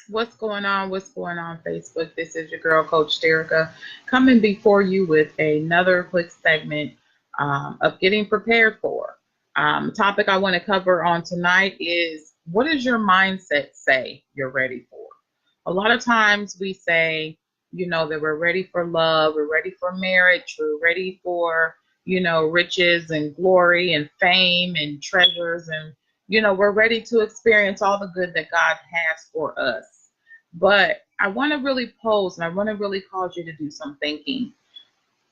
What's going on? What's going on, Facebook? This is your girl, Coach Derica, coming before you with another quick segment of getting prepared for. Topic I want to cover on tonight is, what does your mindset say you're ready for? A lot of times we say, that we're ready for love, we're ready for marriage, we're ready for, riches and glory and fame and treasures, and we're ready to experience all the good that God has for us. But I want to really pose and I want to really cause you to do some thinking.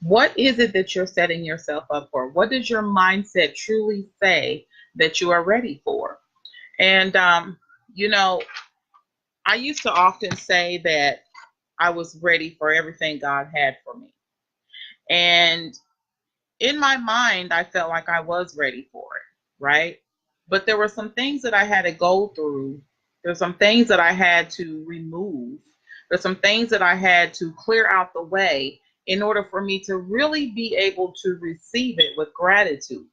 What is it that you're setting yourself up for? What does your mindset truly say that you are ready for? And, you know, I used to often say that I was ready for everything God had for me. And in my mind, I felt like I was ready for it, right? But there were some things that I had to go through. There's some things that I had to remove. There's some things that I had to clear out the way in order for me to really be able to receive it with gratitude,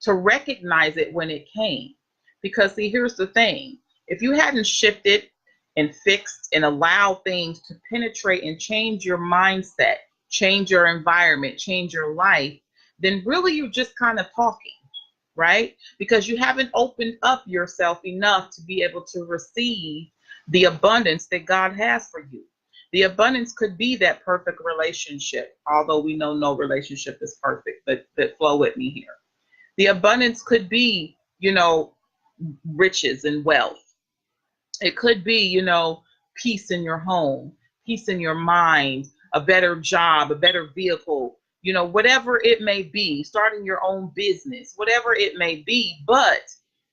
to recognize it when it came. Because, see, here's the thing: if you hadn't shifted and fixed and allowed things to penetrate and change your mindset, change your environment, change your life, then really you're just kind of talking, right? Because you haven't opened up yourself enough to be able to receive the abundance that God has for you. The abundance could be that perfect relationship, although we know no relationship is perfect, but flow with me here. The abundance could be, riches and wealth. It could be, peace in your home, peace in your mind, a better job, a better vehicle, whatever it may be, starting your own business, whatever it may be. But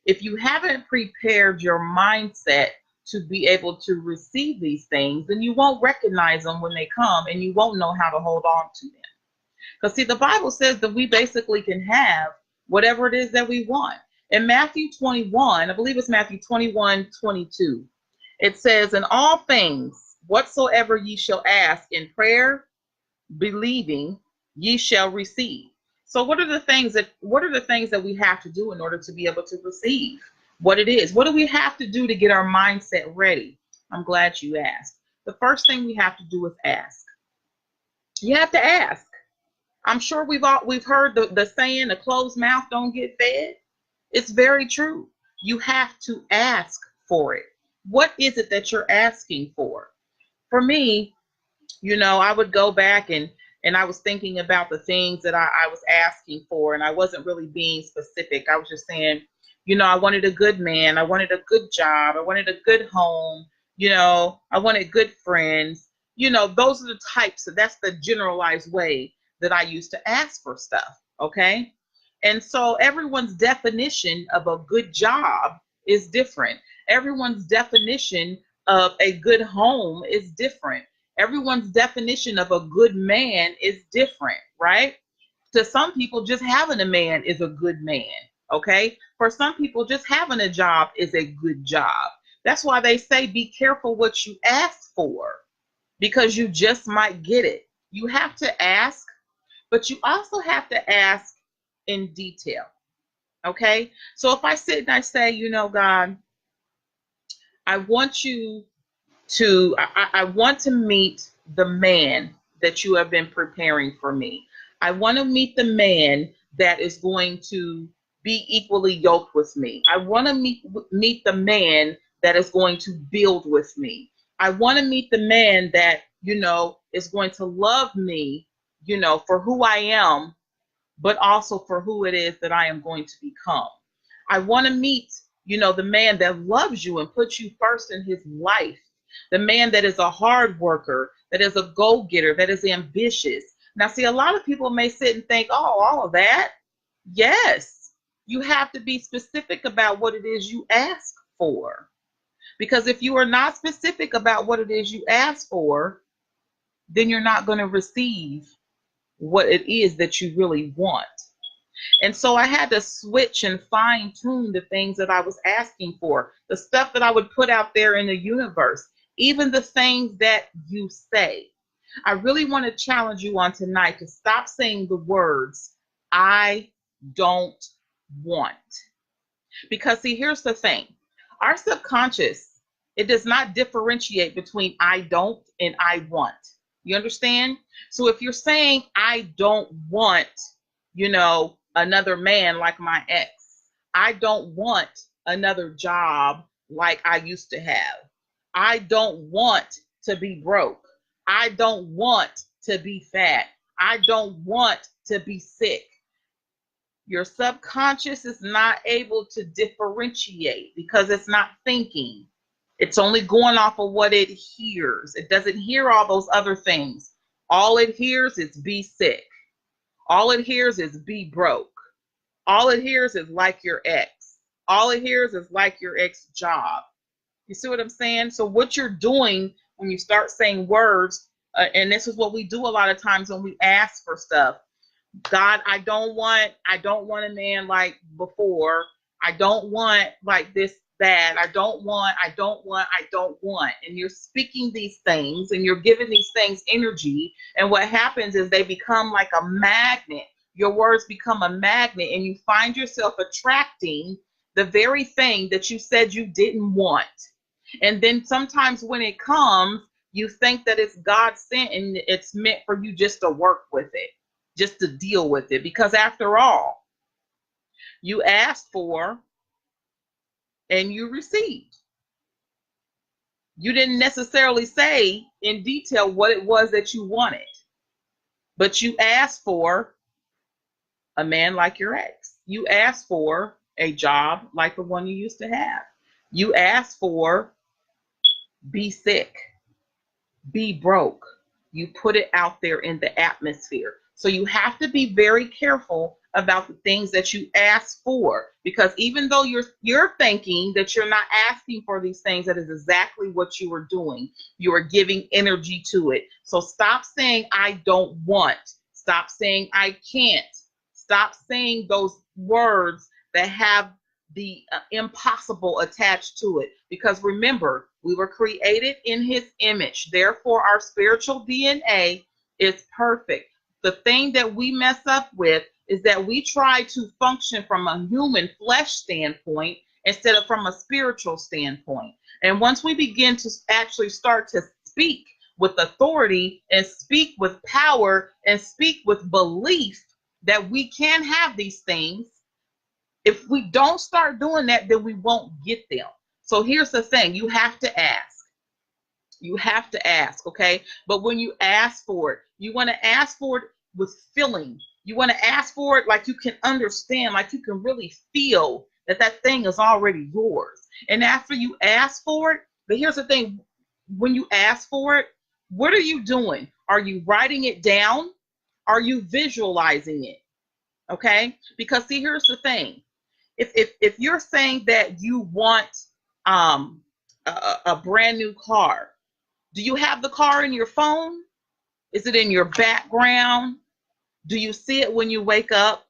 if you haven't prepared your mindset to be able to receive these things, then you won't recognize them when they come and you won't know how to hold on to them. Because, see, the Bible says that we basically can have whatever it is that we want. In Matthew 21, I believe it's Matthew 21:22, it says, "In all things, whatsoever ye shall ask in prayer, believing, ye shall receive." So what are the things that we have to do in order to be able to receive what it is? What do we have to do to get our mindset ready? I'm glad you asked. The first thing we have to do is ask. You have to ask. I'm sure we've heard the saying, "a closed mouth don't get fed." It's very true. You have to ask for it. What is it that you're asking for? For me, I would go back and I was thinking about the things that I was asking for, and I wasn't really being specific. I was just saying, I wanted a good man, I wanted a good job, I wanted a good home, I wanted good friends. Those are the types, that's the generalized way that I used to ask for stuff. Okay. And so everyone's definition of a good job is different. Everyone's definition of a good home is different. Everyone's definition of a good man is different, right? To some people, just having a man is a good man. Okay. For some people, just having a job is a good job. That's why they say be careful what you ask for, because you just might get it. You have to ask, but you also have to ask in detail. Okay. So if I sit and I say, God, I want you I want to meet the man that you have been preparing for me. I want to meet the man that is going to be equally yoked with me. I want to meet the man that is going to build with me. I want to meet the man that, is going to love me, for who I am, but also for who it is that I am going to become. I want to meet, the man that loves you and puts you first in his life, the man that is a hard worker, that is a go-getter, that is ambitious. Now, see, a lot of people may sit and think, oh, all of that. Yes, you have to be specific about what it is you ask for. Because if you are not specific about what it is you ask for, then you're not going to receive what it is that you really want. And so I had to switch and fine tune the things that I was asking for, the stuff that I would put out there in the universe, even the things that you say. I really want to challenge you on tonight to stop saying the words, "I don't want." Because, see, here's the thing. Our subconscious, it does not differentiate between I don't and I want. You understand? So if you're saying I don't want, another man like my ex, I don't want another job like I used to have. I don't want to be broke. I don't want to be fat. I don't want to be sick. Your subconscious is not able to differentiate because it's not thinking. It's only going off of what it hears. It doesn't hear all those other things. All it hears is be sick. All it hears is be broke. All it hears is like your ex. All it hears is like your ex job. You see what I'm saying? So what you're doing when you start saying words, and this is what we do a lot of times when we ask for stuff. God, I don't want a man like before. I don't want like this, that. I don't want. And you're speaking these things and you're giving these things energy. And what happens is they become like a magnet. Your words become a magnet and you find yourself attracting the very thing that you said you didn't want. And then sometimes when it comes, you think that it's God sent and it's meant for you just to work with it, just to deal with it. Because after all, you asked for and you received. You didn't necessarily say in detail what it was that you wanted, but you asked for a man like your ex. You asked for a job like the one you used to have. You asked for be sick, be broke. You put it out there in the atmosphere. So you have to be very careful about the things that you ask for, because even though you're thinking that you're not asking for these things, that is exactly what you are doing. You are giving energy to it. So stop saying I don't want. Stop saying I can't. Stop saying those words that have the impossible attached to it. Because remember, we were created in his image. Therefore, our spiritual DNA is perfect. The thing that we mess up with is that we try to function from a human flesh standpoint instead of from a spiritual standpoint. And once we begin to actually start to speak with authority and speak with power and speak with belief that we can have these things, if we don't start doing that, then we won't get them. So here's the thing. You have to ask. You have to ask, okay? But when you ask for it, you want to ask for it with feeling. You want to ask for it like you can understand, like you can really feel that that thing is already yours. And after you ask for it, but here's the thing. When you ask for it, what are you doing? Are you writing it down? Are you visualizing it? Okay? Because see, here's the thing. If you're saying that you want a brand new car, do you have the car in your phone? Is it in your background? Do you see it when you wake up?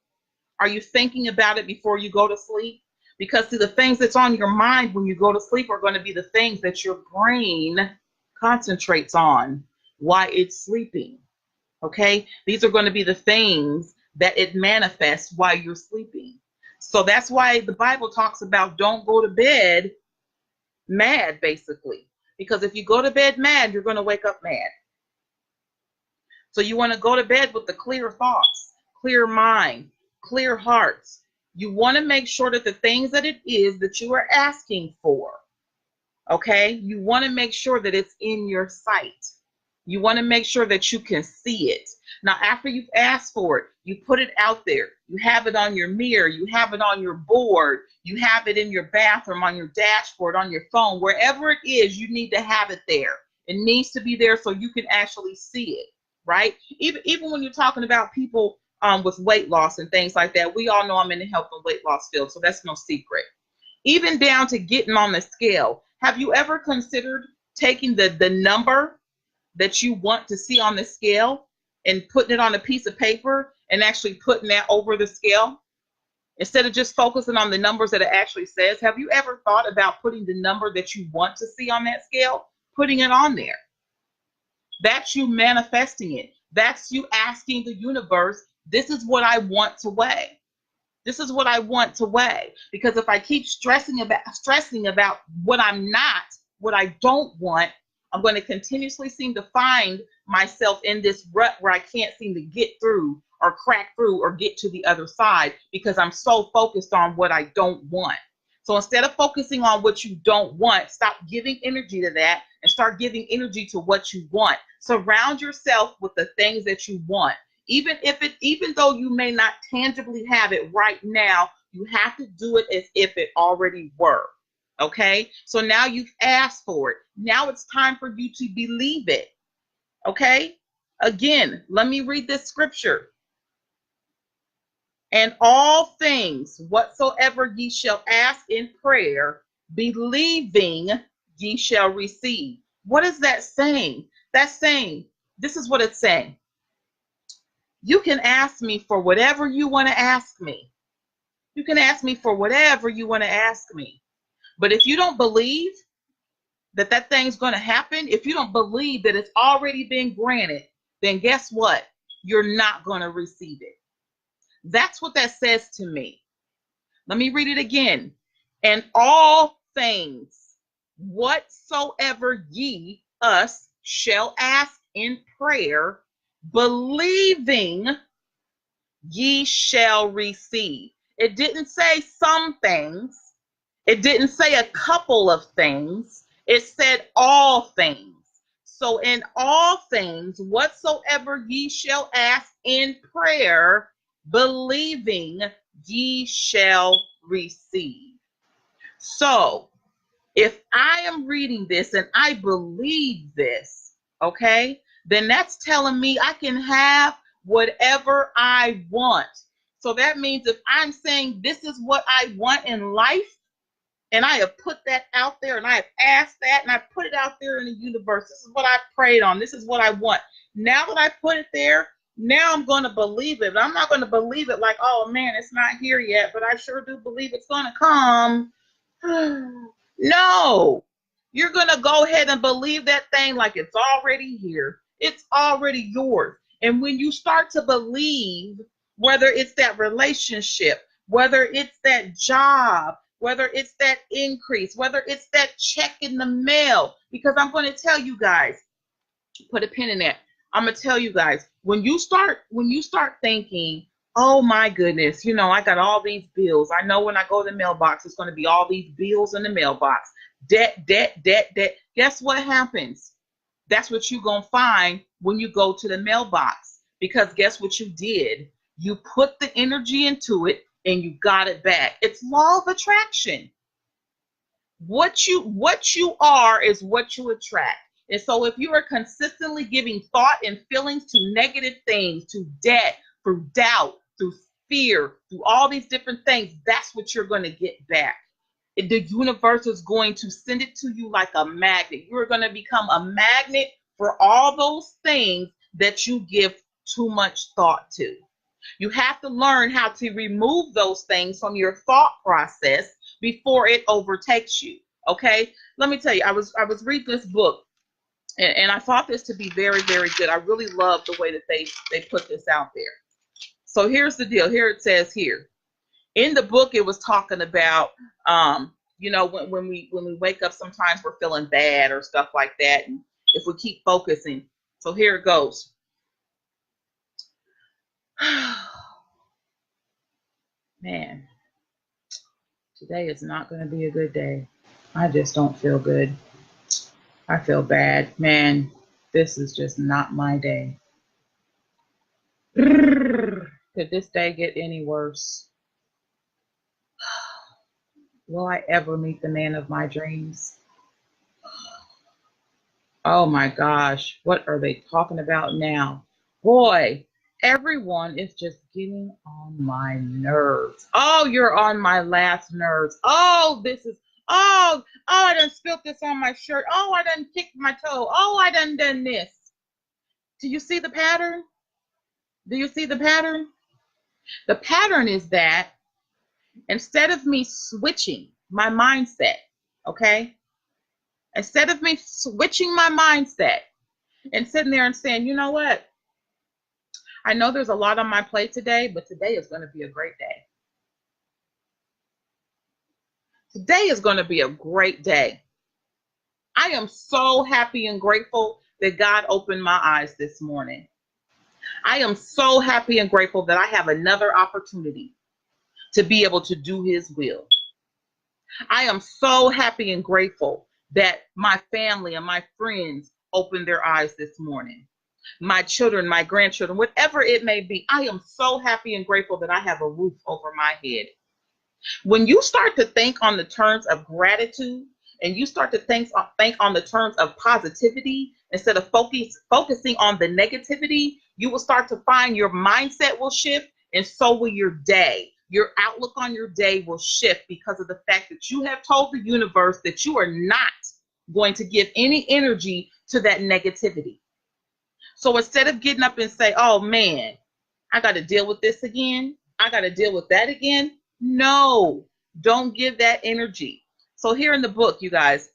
Are you thinking about it before you go to sleep? Because see, the things that's on your mind when you go to sleep are going to be the things that your brain concentrates on while it's sleeping. Okay? These are going to be the things that it manifests while you're sleeping. So that's why the Bible talks about don't go to bed mad, basically. Because if you go to bed mad, you're going to wake up mad. So you want to go to bed with the clear thoughts, clear mind, clear hearts. You want to make sure that the things that it is that you are asking for, okay, you want to make sure that it's in your sight. You want to make sure that you can see it. Now, after you've asked for it, you put it out there. You have it on your mirror. You have it on your board. You have it in your bathroom, on your dashboard, on your phone. Wherever it is, you need to have it there. It needs to be there so you can actually see it, right? Even when you're talking about people with weight loss and things like that, we all know I'm in the health and weight loss field, so that's no secret. Even down to getting on the scale. Have you ever considered taking the number that you want to see on the scale and putting it on a piece of paper and actually putting that over the scale instead of just focusing on the numbers that it actually says? Have you ever thought about putting the number that you want to see on that scale, putting it on there? That's you manifesting it. That's you asking the universe, this is what I want to weigh. This is what I want to weigh. Because if I keep stressing about what I'm not, what I don't want, I'm going to continuously seem to find myself in this rut where I can't seem to get through or crack through or get to the other side because I'm so focused on what I don't want. So instead of focusing on what you don't want, stop giving energy to that and start giving energy to what you want. Surround yourself with the things that you want. Even though you may not tangibly have it right now, you have to do it as if it already were. Okay? So now you've asked for it. Now it's time for you to believe it. Okay? Again, let me read this scripture. And all things whatsoever ye shall ask in prayer, believing ye shall receive. What is that saying? That's saying, this is what it's saying. You can ask me for whatever you want to ask me. You can ask me for whatever you want to ask me. But if you don't believe that that thing's going to happen, if you don't believe that it's already been granted, then guess what? You're not going to receive it. That's what that says to me. Let me read it again. And all things whatsoever ye us shall ask in prayer, believing ye shall receive. It didn't say some things. It didn't say a couple of things. It said all things. So in all things whatsoever ye shall ask in prayer, believing ye shall receive. So if I am reading this and I believe this, okay, then that's telling me I can have whatever I want. So that means if I'm saying this is what I want in life, and I have put that out there and I have asked that and I put it out there in the universe, this is what I prayed on, this is what I want. Now that I put it there, now I'm going to believe it. But I'm not going to believe it like, oh man, it's not here yet, but I sure do believe it's going to come. No, you're going to go ahead and believe that thing like it's already here. It's already yours. And when you start to believe, whether it's that relationship, whether it's that job, whether it's that increase, whether it's that check in the mail, because I'm going to tell you guys, put a pin in that. I'm going to tell you guys, when you start thinking, oh my goodness, you know, I got all these bills. I know when I go to the mailbox, it's going to be all these bills in the mailbox. Debt. Guess what happens? That's what you're going to find when you go to the mailbox. Because guess what you did? You put the energy into it and you got it back. It's law of attraction. What you are is what you attract. And so if you are consistently giving thought and feelings to negative things, to debt, through doubt, through fear, through all these different things, that's what you're going to get back. The universe is going to send it to you like a magnet. You're going to become a magnet for all those things that you give too much thought to. You have to learn how to remove those things from your thought process before it overtakes you. Okay? Let me tell you, I was reading this book, and I thought this to be very, very good. I really love the way that they put this out there. So here's the deal. Here it says here. In the book, it was talking about, you know, when we wake up, sometimes we're feeling bad or stuff like that, and if we keep focusing. So here it goes. Man, today is not going to be a good day. I just don't feel good. I feel bad. Man, this is just not my day. Could this day get any worse? Will I ever meet the man of my dreams? Oh my gosh, what are they talking about now? Boy, everyone is just getting on my nerves. Oh, you're on my last nerves. Oh, I done spilled this on my shirt. Oh, I done kicked my toe. Oh, I done this. Do you see the pattern? Do you see the pattern? The pattern is that instead of me switching my mindset, okay? Instead of me switching my mindset and sitting there and saying, you know what? I know there's a lot on my plate today, but today is going to be a great day. Today is going to be a great day. I am so happy and grateful that God opened my eyes this morning. I am so happy and grateful that I have another opportunity to be able to do his will. I am so happy and grateful that my family and my friends opened their eyes this morning. My children, my grandchildren, whatever it may be, I am so happy and grateful that I have a roof over my head. When you start to think on the terms of gratitude and you start to think on the terms of positivity instead of focusing on the negativity, you will start to find your mindset will shift, and so will your day. Your outlook on your day will shift because of the fact that you have told the universe that you are not going to give any energy to that negativity. So instead of getting up and say, oh man, I got to deal with this again, I got to deal with that again. No, don't give that energy. So here in the book, you guys,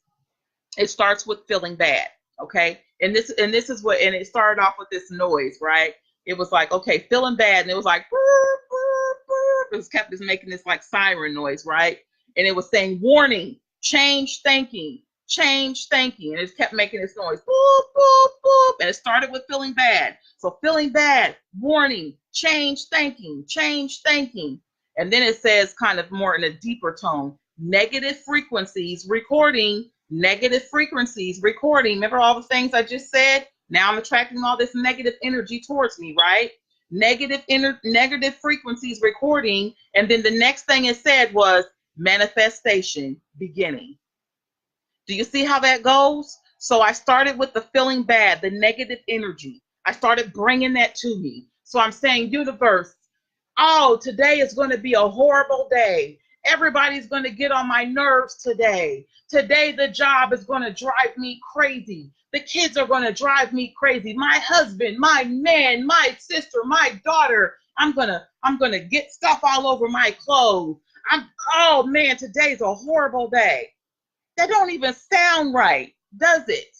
it starts with feeling bad. Okay. And this is what, and it started off with this noise, right? It was like, okay, feeling bad. And it was like, burp, burp, burp. It was kept just making this like siren noise, right? And it was saying, warning, change thinking, change thinking. And it kept making this noise, boop, boop, boop. And it started with feeling bad. So feeling bad, warning, change thinking, change thinking. And then it says kind of more in a deeper tone, negative frequencies recording, negative frequencies recording. Remember all the things I just said? Now I'm attracting all this negative energy towards me, right? Negative frequencies recording. And then the next thing it said was manifestation beginning. Do you see how that goes? So I started with the feeling bad, the negative energy. I started bringing that to me. So I'm saying, universe, oh, today is going to be a horrible day. Everybody's going to get on my nerves today. Today, the job is going to drive me crazy. The kids are going to drive me crazy. My husband, my man, my sister, my daughter. I'm going to get stuff all over my clothes. Oh man, today's a horrible day. That don't even sound right, does it?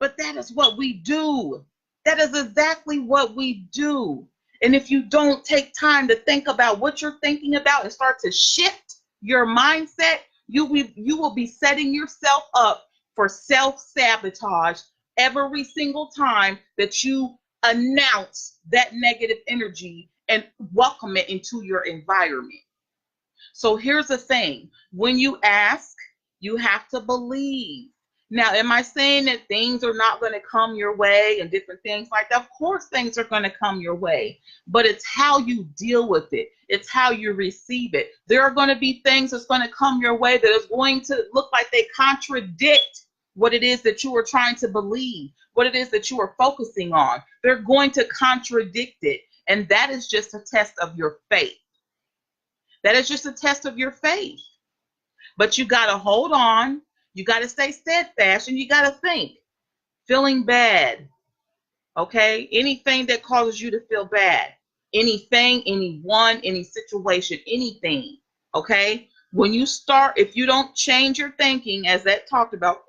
But that is what we do. That is exactly what we do. And if you don't take time to think about what you're thinking about and start to shift your mindset, you will be setting yourself up for self-sabotage every single time that you announce that negative energy and welcome it into your environment. So here's the thing. When you ask, you have to believe. Now, am I saying that things are not going to come your way and different things like that? Of course, things are going to come your way, but it's how you deal with it. It's how you receive it. There are going to be things that's going to come your way that is going to look like they contradict what it is that you are trying to believe, what it is that you are focusing on. They're going to contradict it. And that is just a test of your faith. That is just a test of your faith. But you got to hold on. You got to stay steadfast, and you got to think. Feeling bad, okay? Anything that causes you to feel bad, anything, anyone, any situation, anything, okay? When you start, if you don't change your thinking, as that talked about,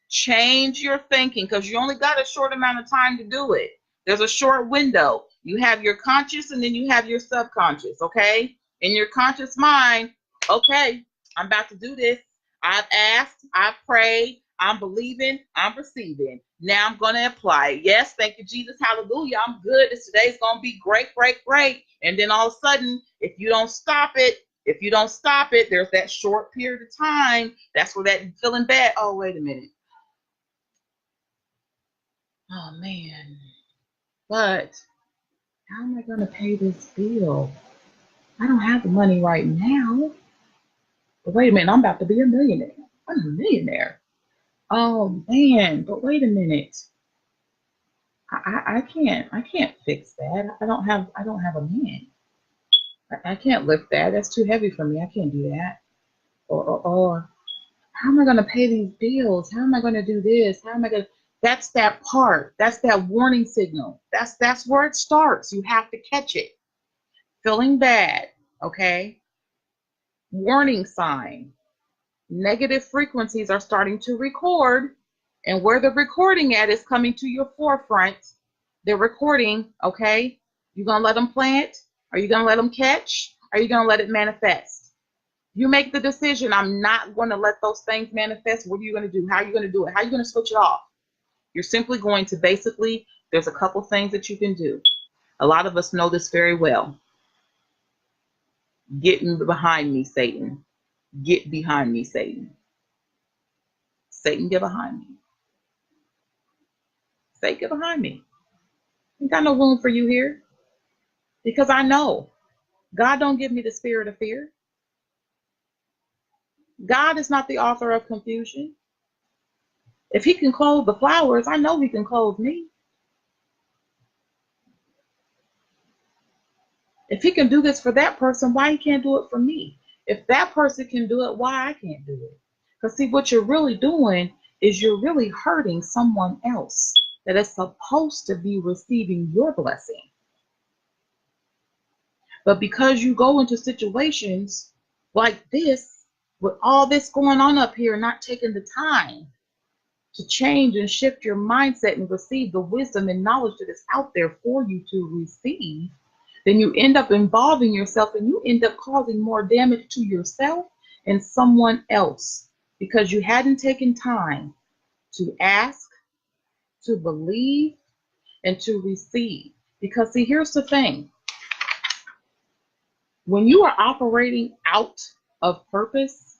change your thinking, because you only got a short amount of time to do it. There's a short window. You have your conscious, and then you have your subconscious, okay? In your conscious mind, okay, I'm about to do this. I've asked, I've prayed, I'm believing, I'm receiving. Now I'm going to apply it. Yes, thank you, Jesus. Hallelujah. I'm good. Today's going to be great, great, great. And then all of a sudden, if you don't stop it, there's that short period of time. That's where that feeling bad. Oh, wait a minute. Oh, man. But how am I going to pay this bill? I don't have the money right now. But wait a minute, I'm about to be a millionaire. I'm a millionaire. Oh man, but wait a minute. I can't fix that. I don't have a man. I can't lift that. That's too heavy for me. I can't do that. Or how am I gonna pay these bills? How am I gonna do this? How am I gonna That's that part. That's that warning signal. That's where it starts. You have to catch it. Feeling bad, okay? Warning sign. Negative frequencies are starting to record, and where they're recording at is coming to your forefront. They're recording, okay? You gonna let them plant? Are you gonna let them catch? Are you gonna let it manifest? You make the decision, I'm not going to let those things manifest. What are you going to do? How are you going to do it? How are you going to switch it off? You're simply going to basically, there's a couple things that you can do. A lot of us know this very well. Get behind me, Satan. Get behind me, Satan. Satan, get behind me. Satan, get behind me. Ain't got no room for you here. Because I know God don't give me the spirit of fear. God is not the author of confusion. If he can clothe the flowers, I know he can clothe me. If he can do this for that person, why he can't do it for me? If that person can do it, why I can't do it? Because see, what you're really doing is you're really hurting someone else that is supposed to be receiving your blessing. But because you go into situations like this, with all this going on up here, not taking the time to change and shift your mindset and receive the wisdom and knowledge that is out there for you to receive, then you end up involving yourself and you end up causing more damage to yourself and someone else because you hadn't taken time to ask, to believe, and to receive. Because see, here's the thing. When you are operating out of purpose,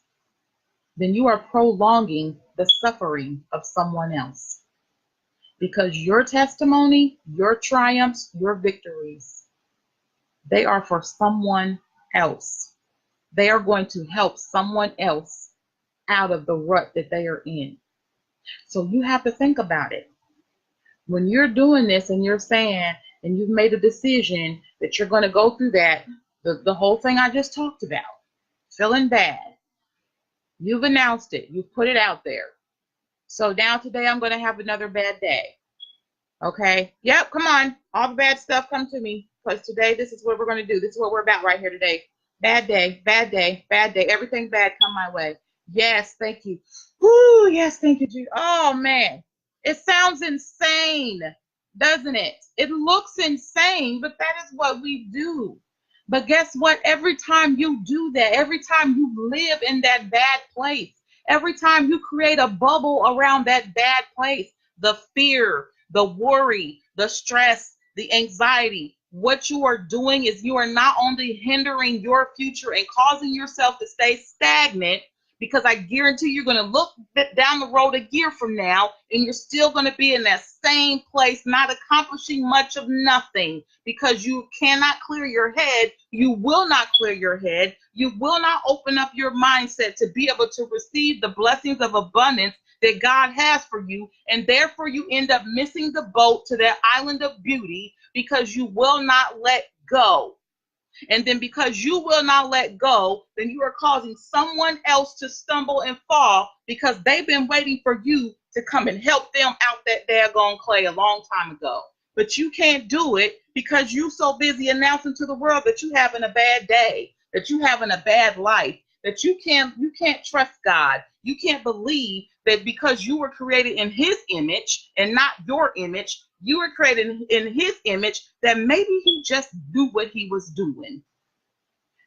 then you are prolonging the suffering of someone else. Because your testimony, your triumphs, your victories, they are for someone else. They are going to help someone else out of the rut that they are in. So you have to think about it. When you're doing this and you're saying, and you've made a decision that you're going to go through that, the whole thing I just talked about, feeling bad. You've announced it. You've put it out there. So now today I'm going to have another bad day. Okay? Yep, come on. All the bad stuff come to me. Because today this is what we're going to do. This is what we're about right here today. Bad day, bad day, bad day. Everything bad come my way. Yes, thank you. Woo, yes, thank you, Jesus. Oh, man. It sounds insane, doesn't it? It looks insane, but that is what we do. But guess what? Every time you do that, every time you live in that bad place, every time you create a bubble around that bad place, the fear, the worry, the stress, the anxiety, what you are doing is you are not only hindering your future and causing yourself to stay stagnant, because I guarantee you're going to look down the road a year from now and you're still going to be in that same place, not accomplishing much of nothing, because you cannot clear your head. You will not clear your head. You will not open up your mindset to be able to receive the blessings of abundance that God has for you. And therefore you end up missing the boat to that island of beauty because you will not let go. And then because you will not let go, then you are causing someone else to stumble and fall because they've been waiting for you to come and help them out that daggone clay a long time ago. But you can't do it because you're so busy announcing to the world that you're having a bad day, that you're having a bad life, that you can't trust God. You can't believe that because you were created in his image and not your image, you were created in his image, that maybe he just knew what he was doing.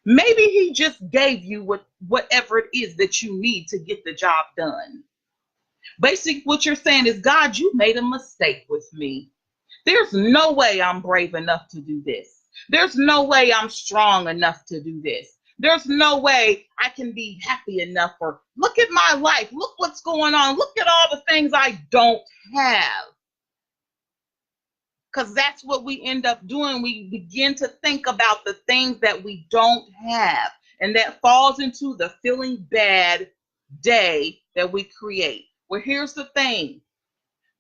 Maybe he just gave you whatever it is that you need to get the job done. Basically, what you're saying is, God, you made a mistake with me. There's no way I'm brave enough to do this. There's no way I'm strong enough to do this. There's no way I can be happy enough, or look at my life. Look what's going on. Look at all the things I don't have. Because that's what we end up doing. We begin to think about the things that we don't have. And that falls into the feeling bad day that we create. Well, here's the thing.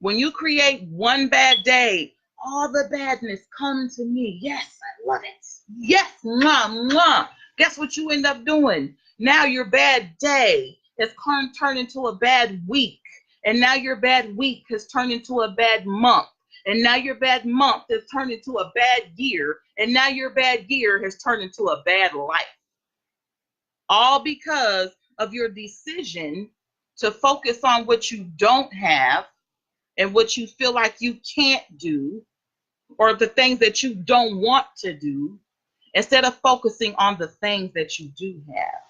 When you create one bad day, all the badness comes to me. Yes, I love it. Yes, mwah, mwah. Guess what you end up doing? Now your bad day has turned into a bad week. And now your bad week has turned into a bad month. And now your bad month has turned into a bad year. And now your bad year has turned into a bad life. All because of your decision to focus on what you don't have and what you feel like you can't do, or the things that you don't want to do, instead of focusing on the things that you do have.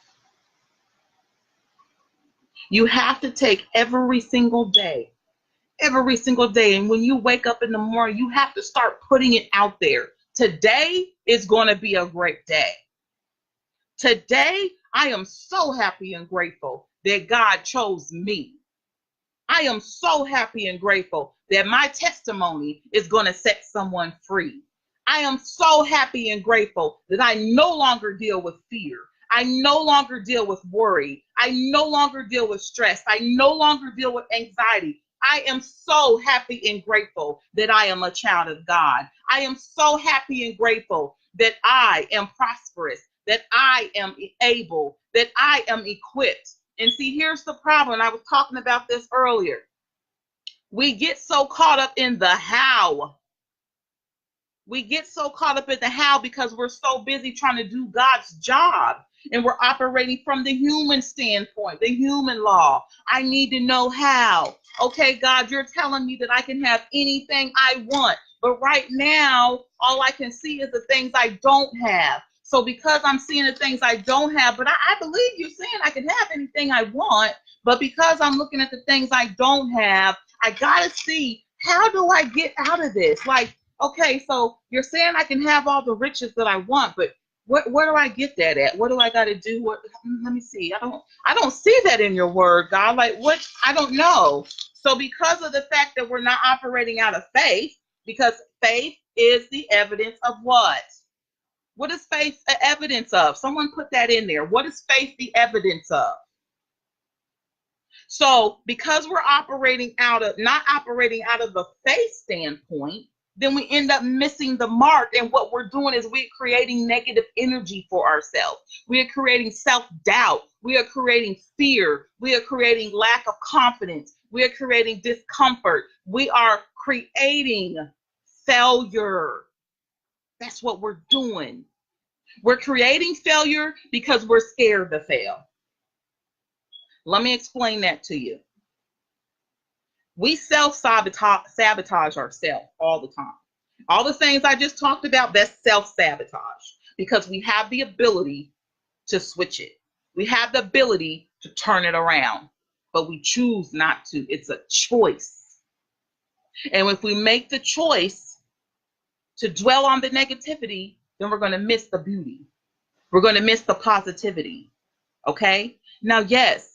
You have to take every single day, every single day. And when you wake up in the morning, you have to start putting it out there. Today is going to be a great day. Today, I am so happy and grateful that God chose me. I am so happy and grateful that my testimony is going to set someone free. I am so happy and grateful that I no longer deal with fear. I no longer deal with worry. I no longer deal with stress. I no longer deal with anxiety. I am so happy and grateful that I am a child of God. I am so happy and grateful that I am prosperous, that I am able, that I am equipped. And see, here's the problem. I was talking about this earlier. We get so caught up in the how. We get so caught up in the how because we're so busy trying to do God's job. And we're operating from the human standpoint, the human law. I need to know how. Okay, God, you're telling me that I can have anything I want. But right now, all I can see is the things I don't have. So because I'm seeing the things I don't have, but I believe you're saying I can have anything I want. But because I'm looking at the things I don't have, I got to see, how do I get out of this? Like, okay, so you're saying I can have all the riches that I want, but where do I get that at? What do I got to do? Let me see. I don't see that in your word, God. Like, what? I don't know. So because of the fact that we're not operating out of faith, because faith is the evidence of what? What is faith evidence of? Someone put that in there. What is faith the evidence of? So because we're not operating out of the faith standpoint, then we end up missing the mark. And what we're doing is we're creating negative energy for ourselves. We are creating self-doubt. We are creating fear. We are creating lack of confidence. We are creating discomfort. We are creating failure. That's what we're doing. We're creating failure because we're scared to fail. Let me explain that to you. We self-sabotage ourselves all the time. All the things I just talked about, that's self-sabotage, because we have the ability to switch it. We have the ability to turn it around, but we choose not to. It's a choice. And if we make the choice to dwell on the negativity, then we're going to miss the beauty. We're going to miss the positivity. Okay? Now, yes,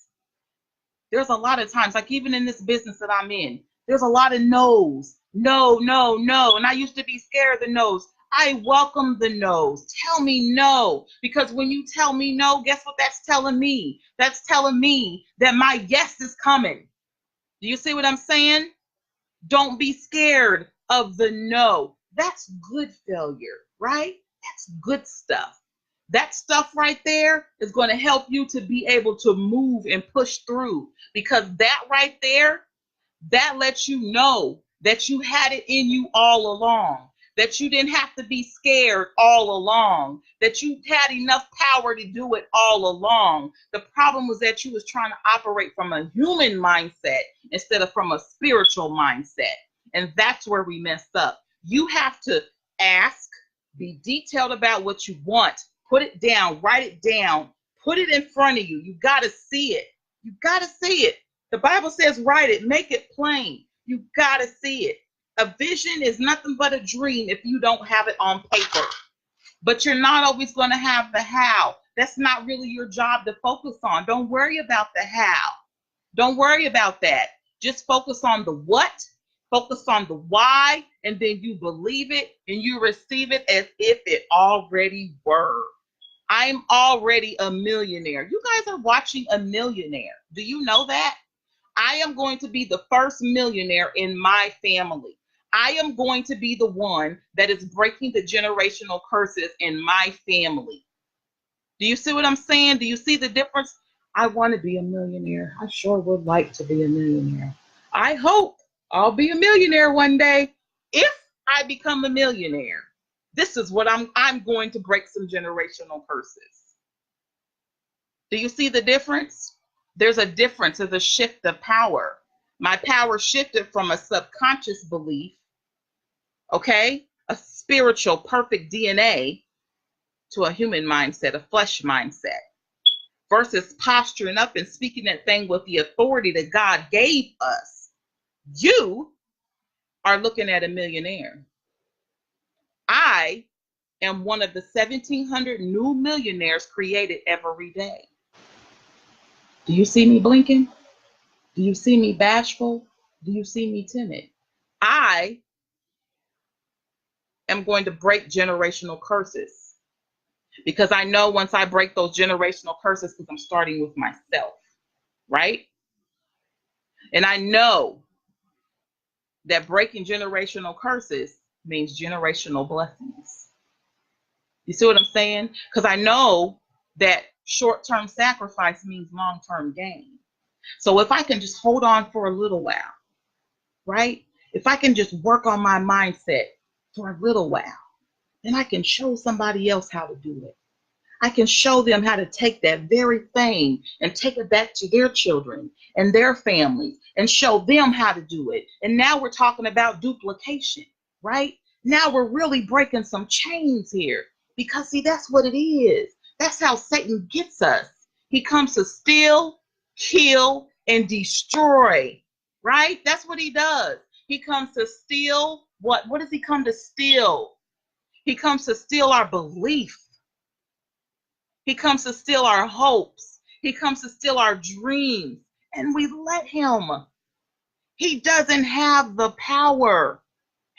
there's a lot of times, like even in this business that I'm in, there's a lot of no's. No, no, no. And I used to be scared of the no's. I welcome the no's. Tell me no. Because when you tell me no, guess what that's telling me? That's telling me that my yes is coming. Do you see what I'm saying? Don't be scared of the no. That's good failure, right? That's good stuff. That stuff right there is going to help you to be able to move and push through, because that right there, that lets you know that you had it in you all along, that you didn't have to be scared all along, that you had enough power to do it all along. The problem was that you was trying to operate from a human mindset instead of from a spiritual mindset. And that's where we messed up. You have to ask, be detailed about what you want. Put it down, write it down, put it in front of you. You got to see it. You got to see it. The Bible says, write it, make it plain. You got to see it. A vision is nothing but a dream if you don't have it on paper. But you're not always going to have the how. That's not really your job to focus on. Don't worry about the how. Don't worry about that. Just focus on the what, focus on the why, and then you believe it and you receive it as if it already were. I'm already a millionaire. You guys are watching a millionaire. Do you know that? I am going to be the first millionaire in my family. I am going to be the one that is breaking the generational curses in my family. Do you see what I'm saying? Do you see the difference? I want to be a millionaire. I sure would like to be a millionaire. I hope I'll be a millionaire one day. If I become a millionaire, this is what I'm going to break some generational curses. Do you see the difference? There's a difference. There's a shift of power. My power shifted from a subconscious belief, okay, a spiritual perfect DNA, to a human mindset, a flesh mindset. versus posturing up and speaking that thing with the authority that God gave us, you are looking at a millionaire. I am one of the 1,700 new millionaires created every day. Do you see me blinking? Do you see me bashful? Do you see me timid? I am going to break generational curses, because I know once I break those generational curses, because I'm starting with myself, right? And I know that breaking generational curses means generational blessings. You see what I'm saying? Because I know that short-term sacrifice means long-term gain. So if I can just hold on for a little while, right? If I can just work on my mindset for a little while, then I can show somebody else how to do it. I can show them how to take that very thing and take it back to their children and their families and show them how to do it. And now we're talking about duplication, right? Now we're really breaking some chains here, because see, that's what it is. That's how Satan gets us. He comes to steal, kill, and destroy, right? That's what he does. He comes to steal what? What does he come to steal? He comes to steal our belief. He comes to steal our hopes. He comes to steal our dreams. And we let him. He doesn't have the power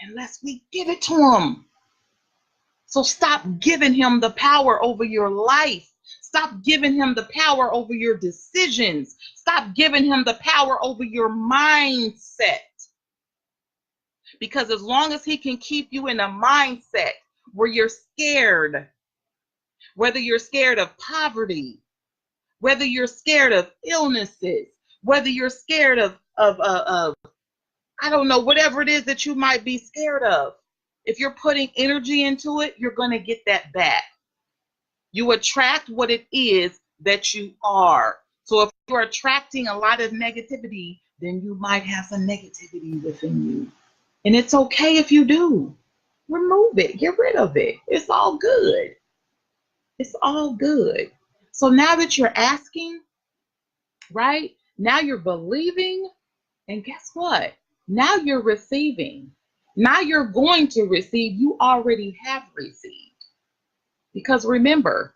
unless we give it to him. So stop giving him the power over your life. Stop giving him the power over your decisions. Stop giving him the power over your mindset. Because as long as he can keep you in a mindset where you're scared, whether you're scared of poverty, whether you're scared of illnesses, whether you're scared of I don't know, whatever it is that you might be scared of, if you're putting energy into it, you're going to get that back. You attract what it is that you are. So if you're attracting a lot of negativity, then you might have some negativity within you. And it's okay if you do. Remove it. Get rid of it. It's all good. It's all good. So now that you're asking, right? Now you're believing, and guess what? Now you're receiving. Now you're going to receive. You already have received. Because remember,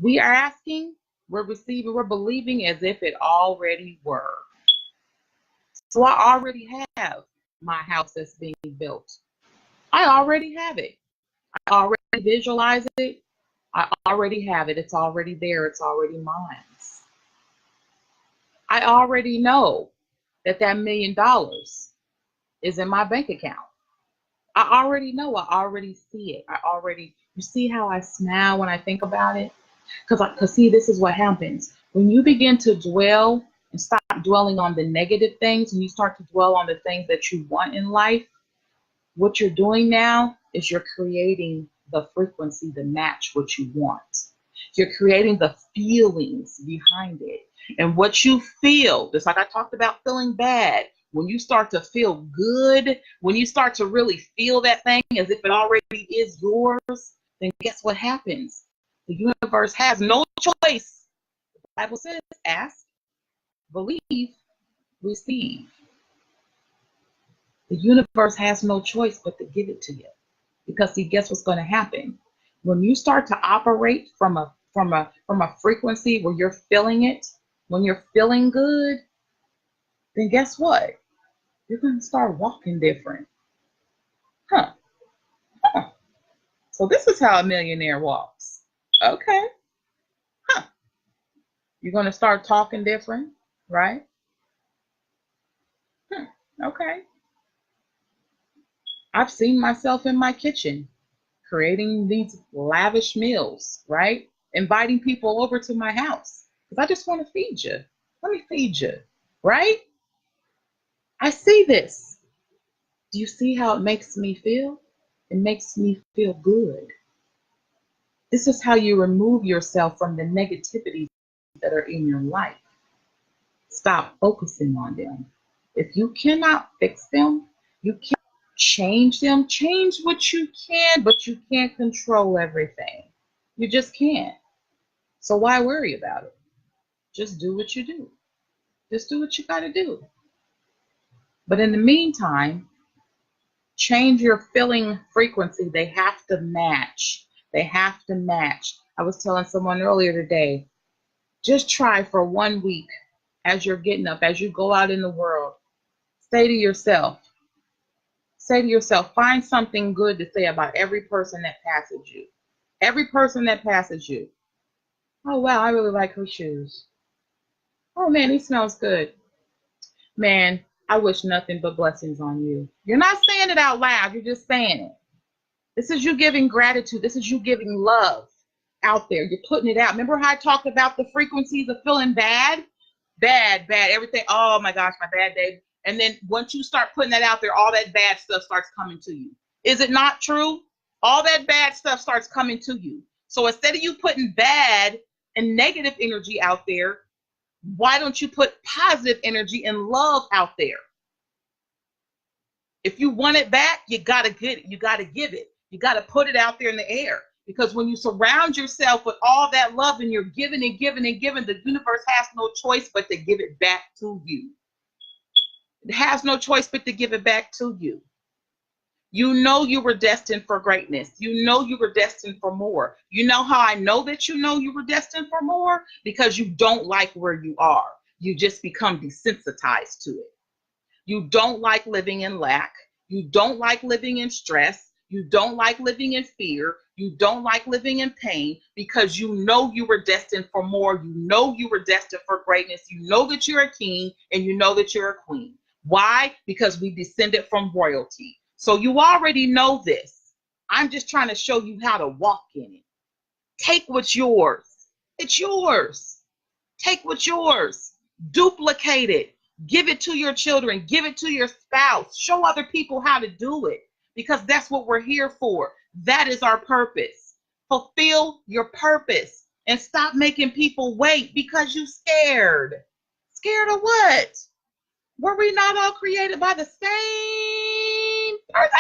we are asking, we're receiving, we're believing as if it already were. So I already have my house that's being built. I already have it. I already visualize it. I already have it. It's already there. It's already mine. I already know that $1 million is in my bank account. I already know. I already see it. You see how I smile when I think about it? Because see, this is what happens. When you begin to dwell and stop dwelling on the negative things, and you start to dwell on the things that you want in life, what you're doing now is you're creating the frequency to match what you want. You're creating the feelings behind it. And what you feel, just like I talked about feeling bad, when you start to feel good, when you start to really feel that thing as if it already is yours, then guess what happens? The universe has no choice. The Bible says, ask, believe, receive. The universe has no choice but to give it to you. Because see, guess what's going to happen? When you start to operate from a frequency where you're feeling it, when you're feeling good, then guess what? You're going to start walking different. Huh. So this is how a millionaire walks. Okay. Huh. You're going to start talking different, right? Okay. I've seen myself in my kitchen creating these lavish meals, right? Inviting people over to my house because I just want to feed you. Let me feed you, right? I see this. Do you see how it makes me feel? It makes me feel good. This is how you remove yourself from the negativities that are in your life. Stop focusing on them. If you cannot fix them, you can't change them. Change what you can, but you can't control everything. You just can't. So why worry about it? Just do what you do. Just do what you got to do. But in the meantime, change your feeling frequency. They have to match. They have to match. I was telling someone earlier today, just try for 1 week as you're getting up, as you go out in the world, say to yourself, find something good to say about every person that passes you. Every person that passes you. Oh, wow, I really like her shoes. Oh, man, he smells good. Man, I wish nothing but blessings on you. You're not saying it out loud. You're just saying it. This is you giving gratitude. This is you giving love out there. You're putting it out. Remember how I talked about the frequencies of feeling bad? Bad, everything. Oh, my gosh, my bad day. And then once you start putting that out there, all that bad stuff starts coming to you. Is it not true? All that bad stuff starts coming to you. So instead of you putting bad and negative energy out there, why don't you put positive energy and love out there? If you want it back, you got to get it. You got to give it. You got to put it out there in the air. Because when you surround yourself with all that love and you're giving and giving and giving, the universe has no choice but to give it back to you. It has no choice but to give it back to you. You know you were destined for greatness. You know you were destined for more. You know how I know that you know you were destined for more? Because you don't like where you are. You just become desensitized to it. You don't like living in lack. You don't like living in stress. You don't like living in fear. You don't like living in pain because you know you were destined for more. You know you were destined for greatness. You know that you're a king and you know that you're a queen. Why? Because we descended from royalty. So you already know this. I'm just trying to show you how to walk in it. Take what's yours. It's yours. Take what's yours. Duplicate it. Give it to your children. Give it to your spouse. Show other people how to do it because that's what we're here for. That is our purpose. Fulfill your purpose and stop making people wait because you're scared. Scared of what? Were we not all created by the same person?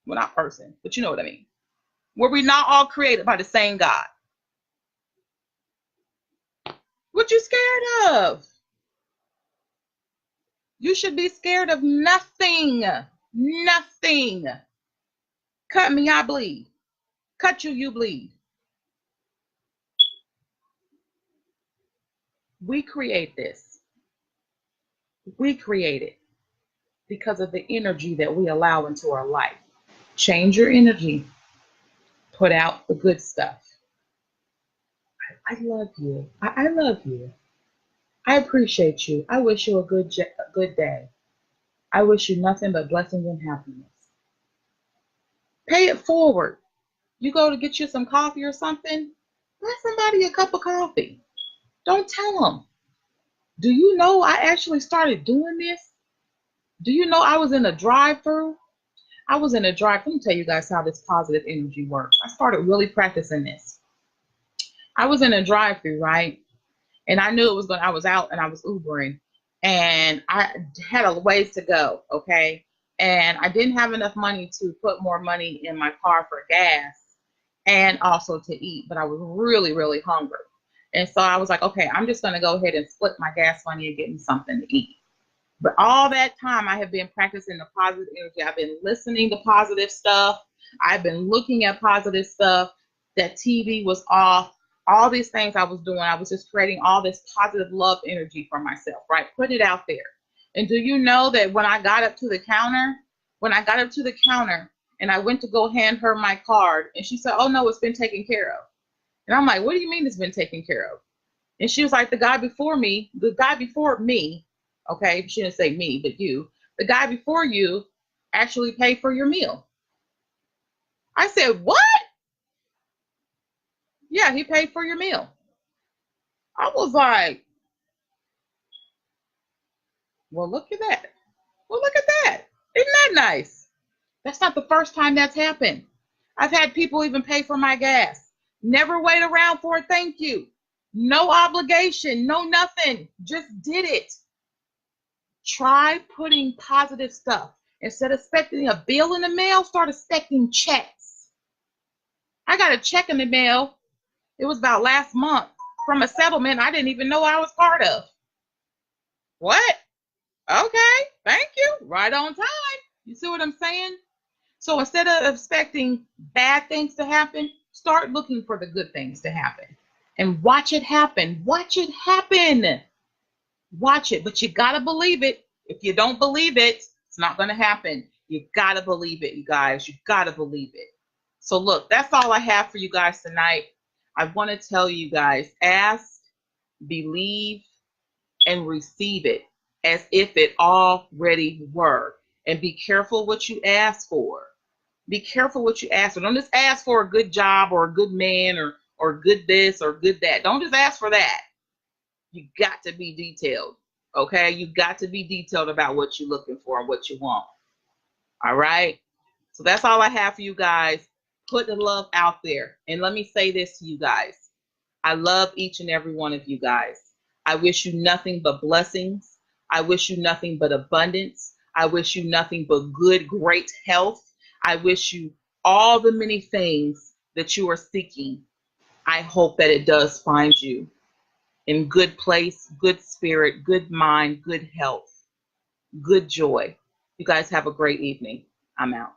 Well, not person, but you know what I mean. Were we not all created by the same God? What you scared of? You should be scared of nothing. Nothing. Cut me, I bleed. Cut you, you bleed. We create this. We create it because of the energy that we allow into our life. Change your energy. Put out the good stuff. I love you. I love you. I appreciate you. I wish you a good day. I wish you nothing but blessings and happiness. Pay it forward. You go to get you some coffee or something, buy somebody a cup of coffee. Don't tell them. Do you know I actually started doing this? Do you know I was in a drive-through? Let me tell you guys how this positive energy works. I started really practicing this. I was in a drive-through, right? And I knew I was out and I was Ubering and I had a ways to go, okay? And I didn't have enough money to put more money in my car for gas and also to eat, but I was really, really hungry. And so I was like, okay, I'm just going to go ahead and split my gas money and get me something to eat. But all that time I have been practicing the positive energy. I've been listening to positive stuff. I've been looking at positive stuff. That TV was off. All these things I was doing, I was just creating all this positive love energy for myself, right? Put it out there. And do you know that when I got up to the counter and I went to go hand her my card and she said, oh no, it's been taken care of. And I'm like, what do you mean it's been taken care of? And she was like, the guy before me, okay, she didn't say me, but you, the guy before you actually paid for your meal. I said, what? Yeah, he paid for your meal. I was like, well, look at that. Well, look at that. Isn't that nice? That's not the first time that's happened. I've had people even pay for my gas. Never wait around for a thank you. No obligation, no nothing. Just did it. Try putting positive stuff. Instead of expecting a bill in the mail, start expecting checks. I got a check in the mail. It was about last month. from a settlement I didn't even know I was part of. What? Okay, thank you. Right on time. You see what I'm saying? So instead of expecting bad things to happen, start looking for the good things to happen and watch it happen. Watch it happen. Watch it, but you got to believe it. If you don't believe it, it's not going to happen. You got to believe it, you guys. You got to believe it. So look, that's all I have for you guys tonight. I want to tell you guys, ask, believe, and receive it as if it already were. And be careful what you ask for. Be careful what you ask for. Don't just ask for a good job or a good man or good this or good that. Don't just ask for that. You got to be detailed. Okay? You got to be detailed about what you're looking for and what you want. All right? So that's all I have for you guys. Put the love out there. And let me say this to you guys. I love each and every one of you guys. I wish you nothing but blessings. I wish you nothing but abundance. I wish you nothing but good, great health. I wish you all the many things that you are seeking. I hope that it does find you in good place, good spirit, good mind, good health, good joy. You guys have a great evening. I'm out.